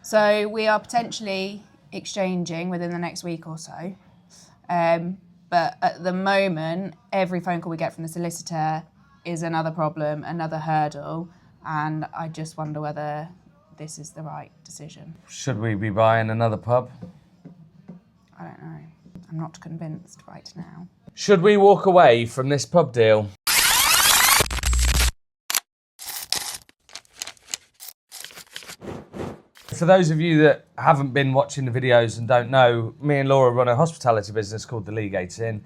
So we are potentially exchanging within the next week or so. But at the moment, every phone call we get from the solicitor is another problem, another hurdle, and I just wonder whether this is the right decision. Should we be buying another pub? I don't know. I'm not convinced right now. Should we walk away from this pub deal? For those of you that haven't been watching the videos and don't know, me and Laura run a hospitality business called the Leagate Inn,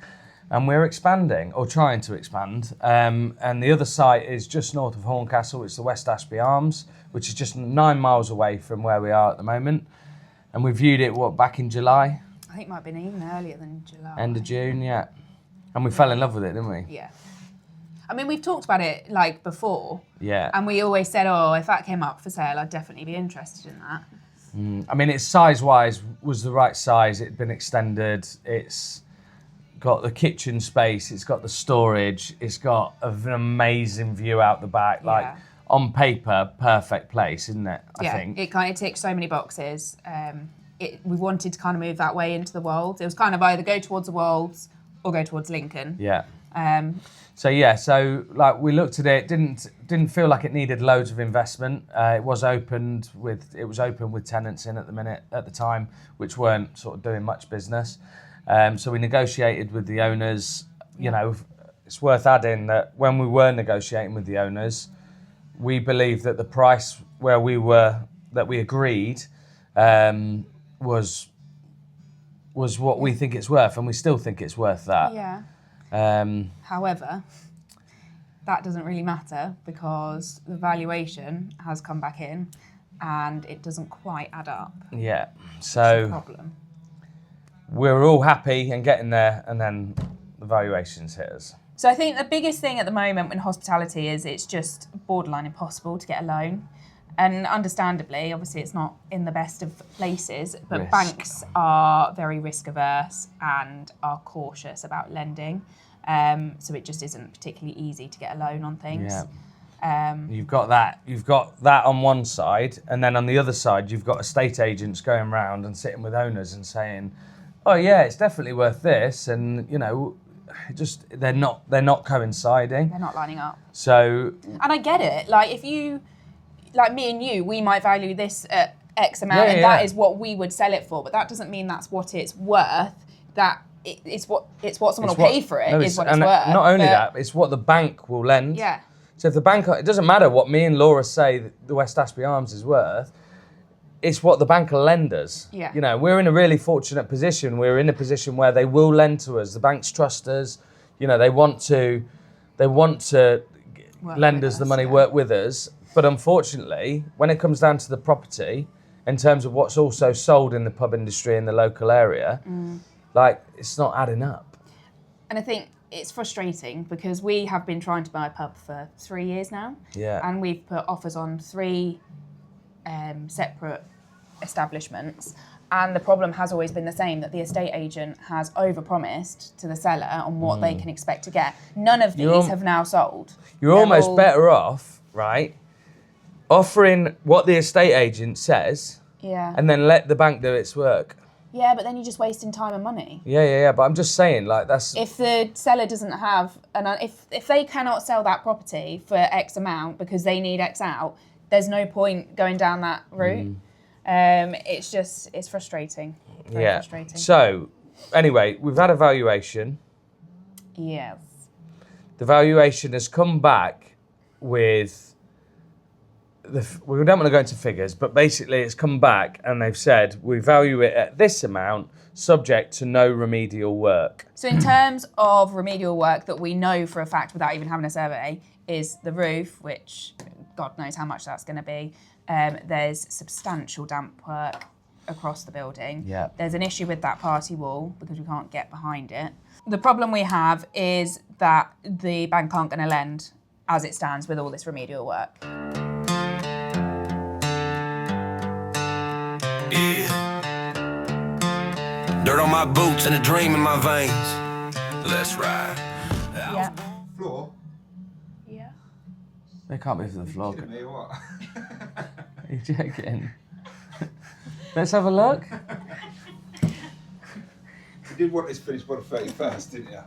and we're expanding, or trying to expand. And the other site is just north of Horncastle. It's the West Ashby Arms, which is just 9 miles away from where we are at the moment. And we viewed it, back in July? I think it might have been even earlier than July. End of June, yeah. And we fell in love with it, didn't we? Yeah. I mean, we've talked about it before. Yeah. And we always said, oh, if that came up for sale, I'd definitely be interested in that. I mean, its size-wise was the right size. It'd been extended. It's got the kitchen space. It's got the storage. It's got an amazing view out the back. Like, on paper, perfect place, isn't it? I think. It kind of ticks so many boxes. We wanted to kind of move that way into the Wolds. It was kind of either go towards the Wolds or go towards Lincoln. Yeah. So like we looked at it, didn't feel like it needed loads of investment. It was open with tenants in at the time, which weren't sort of doing much business. So we negotiated with the owners. You know, it's worth adding that when we were negotiating with the owners, we believed that the price that we agreed was what we think it's worth, and we still think it's worth that. Yeah. However, that doesn't really matter because the valuation has come back in and it doesn't quite add up. Yeah, so that's the problem. We're all happy and getting there, and then the valuations hit us. So I think the biggest thing at the moment in hospitality is it's just borderline impossible to get a loan. And understandably, obviously it's not in the best of places, but banks are very risk averse and are cautious about lending. So it just isn't particularly easy to get a loan on things. Yeah. You've got that on one side, and then on the other side, you've got estate agents going around and sitting with owners and saying, "Oh yeah, it's definitely worth this," and you know, they're not coinciding. They're not lining up. So. And I get it. Like if you. Like me and you, we might value this at X amount, and that is what we would sell it for. But that doesn't mean that's what it's worth. It's what someone will pay for it. Is what it's worth. Not only that, it's what the bank will lend. Yeah. So if the bank, it doesn't matter what me and Laura say that the West Ashby Arms is worth. It's what the bank will lend us. Yeah. You know, we're in a really fortunate position. We're in a position where they will lend to us. The banks trust us. You know, they want to lend us the money, work with us. But unfortunately, when it comes down to the property, in terms of what's also sold in the pub industry in the local area, like it's not adding up. And I think it's frustrating because we have been trying to buy a pub for 3 years now. Yeah. And we've put offers on 3 separate establishments. And the problem has always been the same, that the estate agent has overpromised to the seller on what they can expect to get. None of these have now sold. You're almost better off, right, offering what the estate agent says, and then let the bank do its work. Yeah, but then you're just wasting time and money. Yeah. But I'm just saying, like that's. If the seller doesn't have, if they cannot sell that property for X amount because they need X out, there's no point going down that route. It's frustrating. Very frustrating. So, anyway, we've had a valuation. Yes. The valuation has come back with. We don't want to go into figures, but basically it's come back and they've said we value it at this amount, subject to no remedial work. So in terms of remedial work that we know for a fact without even having a survey is the roof, which God knows how much that's going to be. There's substantial damp work across the building. Yeah. There's an issue with that party wall because we can't get behind it. The problem we have is that the bank aren't going to lend as it stands with all this remedial work. Dirt on my boots and a dream in my veins. Let's ride. Yeah. Floor? Yeah. They can't move to the floor. Me or what? Are you joking? Let's have a look. You did want this finished by the 31st, didn't you?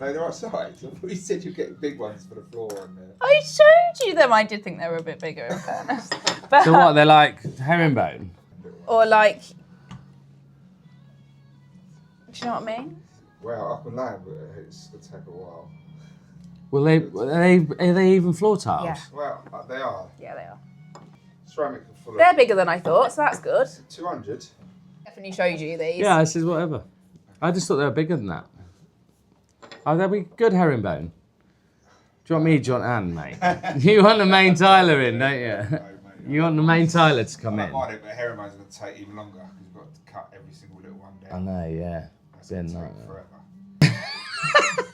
No, they're outside. You said you're getting big ones for the floor and I showed you them. I did think they were a bit bigger, in fairness. But, So what, they're like herringbone? or like, do you know what I mean? well, up and land, but it's going to take a while. Are they even floor tiles? Yeah. Well, they are. Yeah, they are. Ceramic and full They're of bigger than I thought, so that's good. 200. Definitely showed you these. Yeah, I said whatever. I just thought they were bigger than that. Oh, they'll be good herringbone. Do you want me, do you want Anne, mate? You want the main tiler in, don't you? You want the main tiler to come in? I might, but herringbone's going to take even longer because you've got to cut every single little one I down. know, yeah. That's Been going to like take that. forever.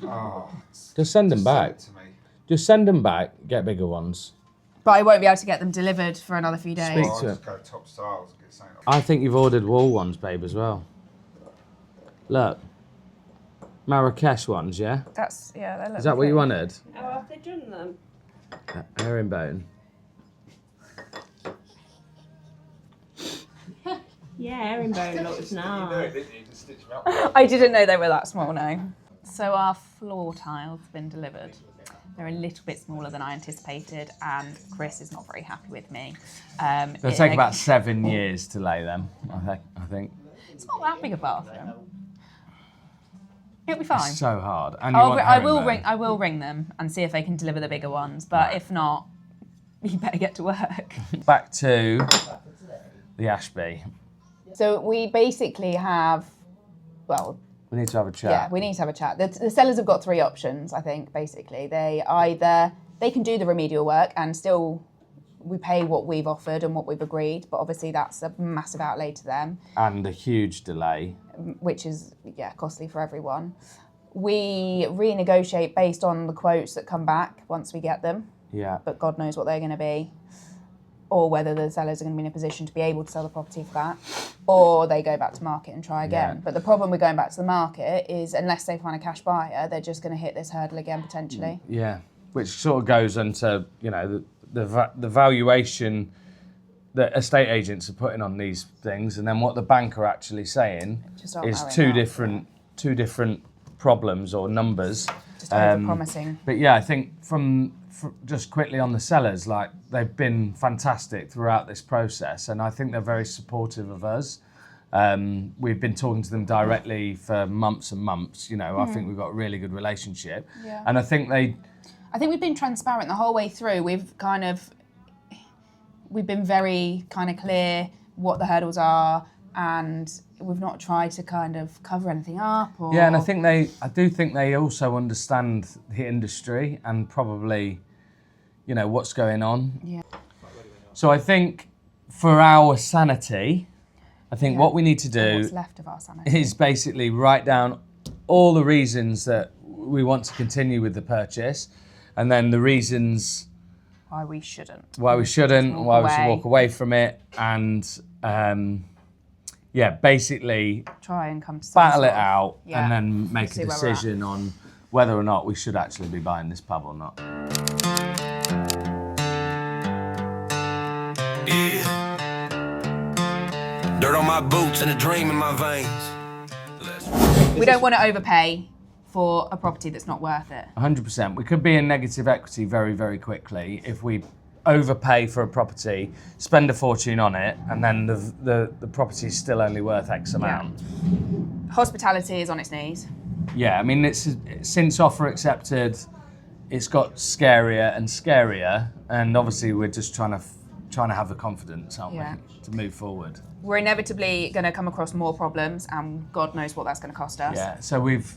Oh, Just send them back. send it to me. Just send them back, get bigger ones. But I won't be able to get them delivered for another few days. Speak I'll to just it. go top styles and get something. I think you've ordered wall ones, babe, as well. Look. Marrakesh ones, yeah? That's, yeah, they look Is that what you pretty. wanted? How have they done them? Herringbone. Yeah, herringbone looks nice. Didn't you? Just stitch them up. I didn't know they were that small, no. So our floor tiles have been delivered. They're a little bit smaller than I anticipated, and Chris is not very happy with me. It'll take about 7 years to lay them, I think. It's not that big a bathroom. It'll be fine. It's so hard. And you want I will herringbone. I will ring them and see if they can deliver the bigger ones. But if not, you better get to work. Back to the Ashby. So we basically have, well, We need to have a chat. yeah, we need to have a chat. The sellers have got three options, I think, basically. They can do the remedial work and still we pay what we've offered and what we've agreed, but obviously that's a massive outlay to them, And a huge delay. which is, yeah, costly for everyone. We renegotiate based on the quotes that come back once we get them, Yeah. but God knows what they're going to be, or whether the sellers are going to be in a position to be able to sell the property for that, or they go back to market and try again. Yeah. But the problem with going back to the market is unless they find a cash buyer, they're just going to hit this hurdle again potentially. Yeah. Which sort of goes into, you know, the valuation that estate agents are putting on these things, and then what the bank are actually saying Just aren't is marrying up, two different problems or numbers. Just over-promising. But yeah, I think from just quickly on the sellers, like they've been fantastic throughout this process, and I think they're very supportive of us. We've been talking to them directly for months and months. You know, I think we've got a really good relationship, Yeah. and I think I think we've been transparent the whole way through. We've been very kind of clear what the hurdles are, and we've not tried to kind of cover anything up. Or... Yeah, and I do think they also understand the industry and probably, you know, what's going on. Yeah. So I think for our sanity, I think what we need to do What's left of our sanity. is basically write down all the reasons that we want to continue with the purchase, and then the reasons Why we shouldn't. why we shouldn't, walk why we should away. walk away from it, and yeah, basically Try and come to some battle sort it of- out Yeah. and then make See a where we're at. decision on whether or not we should actually be buying this pub or not. Yeah. Dirt on my boots and a dream in my veins. We don't want to overpay for a property that's not worth it. 100%. We could be in negative equity very, very quickly if we overpay for a property, spend a fortune on it, and then the property is still only worth X amount. Hospitality is on its knees. Yeah, I mean, it's since offer accepted, it's got scarier and scarier, and obviously we're just trying to have the confidence, aren't Yeah. we, to move forward. We're inevitably going to come across more problems, and God knows what that's going to cost us. Yeah, so we've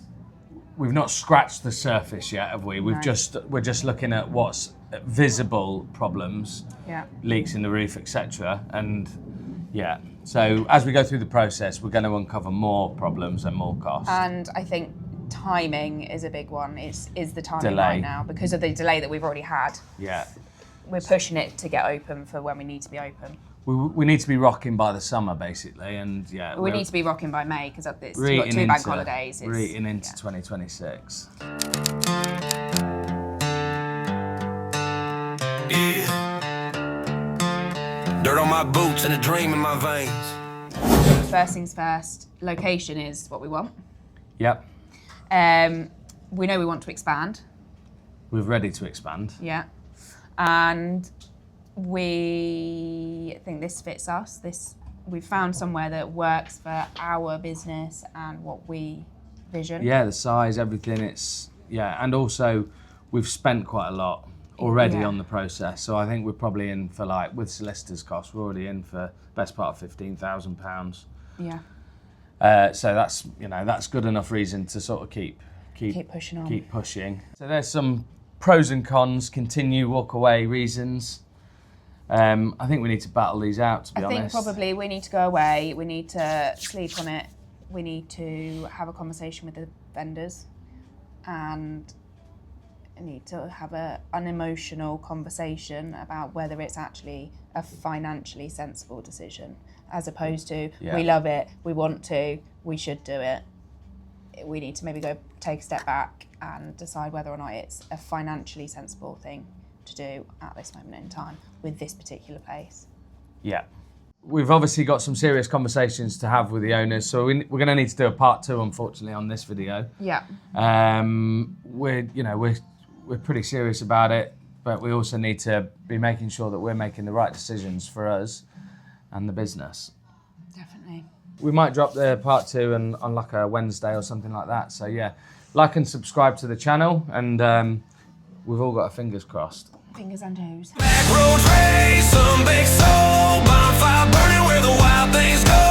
not scratched the surface yet, have we? We're just looking at what's visible problems, Yeah. leaks in the roof, etc. And yeah, so as we go through the process, we're going to uncover more problems and more costs. And I think timing is a big one. Is the timing Delay. right now because of the delay that we've already had. Yeah, We're pushing it to get open for when we need to be open. we need to be rocking by the summer, basically, and yeah, We need to be rocking by May because we've we're got eating two bank into- holidays. We're eating into yeah. 2026. Yeah. Dirt on my boots and a dream in my veins. First things first, location is what we want. Yep. We know we want to expand. We're ready to expand. Yeah. And we think this fits us. We've found somewhere that works for our business and what we vision. Yeah, the size, everything. And also we've spent quite a lot already on the process. So I think we're probably in for, like, with solicitors' costs, we're already in for best part of £15,000. Yeah. So that's good enough reason to sort of keep pushing on. Keep pushing. So there's some pros and cons, continue, walk away reasons. I think we need to battle these out, to be honest. I think probably we need to go away, we need to sleep on it, we need to have a conversation with the vendors, and need to have an unemotional conversation about whether it's actually a financially sensible decision, as opposed to we love it, we want to, we should do it. We need to maybe go take a step back and decide whether or not it's a financially sensible thing to do at this moment in time with this particular place. Yeah. We've obviously got some serious conversations to have with the owners, so we're going to need to do a part 2, unfortunately, on this video. Yeah. We're pretty serious about it, but we also need to be making sure that we're making the right decisions for us and the business. Definitely. We might drop the part 2 on like a Wednesday or something like that. So yeah, like and subscribe to the channel, and we've all got our fingers crossed. Fingers and toes. Back roads race, some big soul, bonfire burning where the wild things go.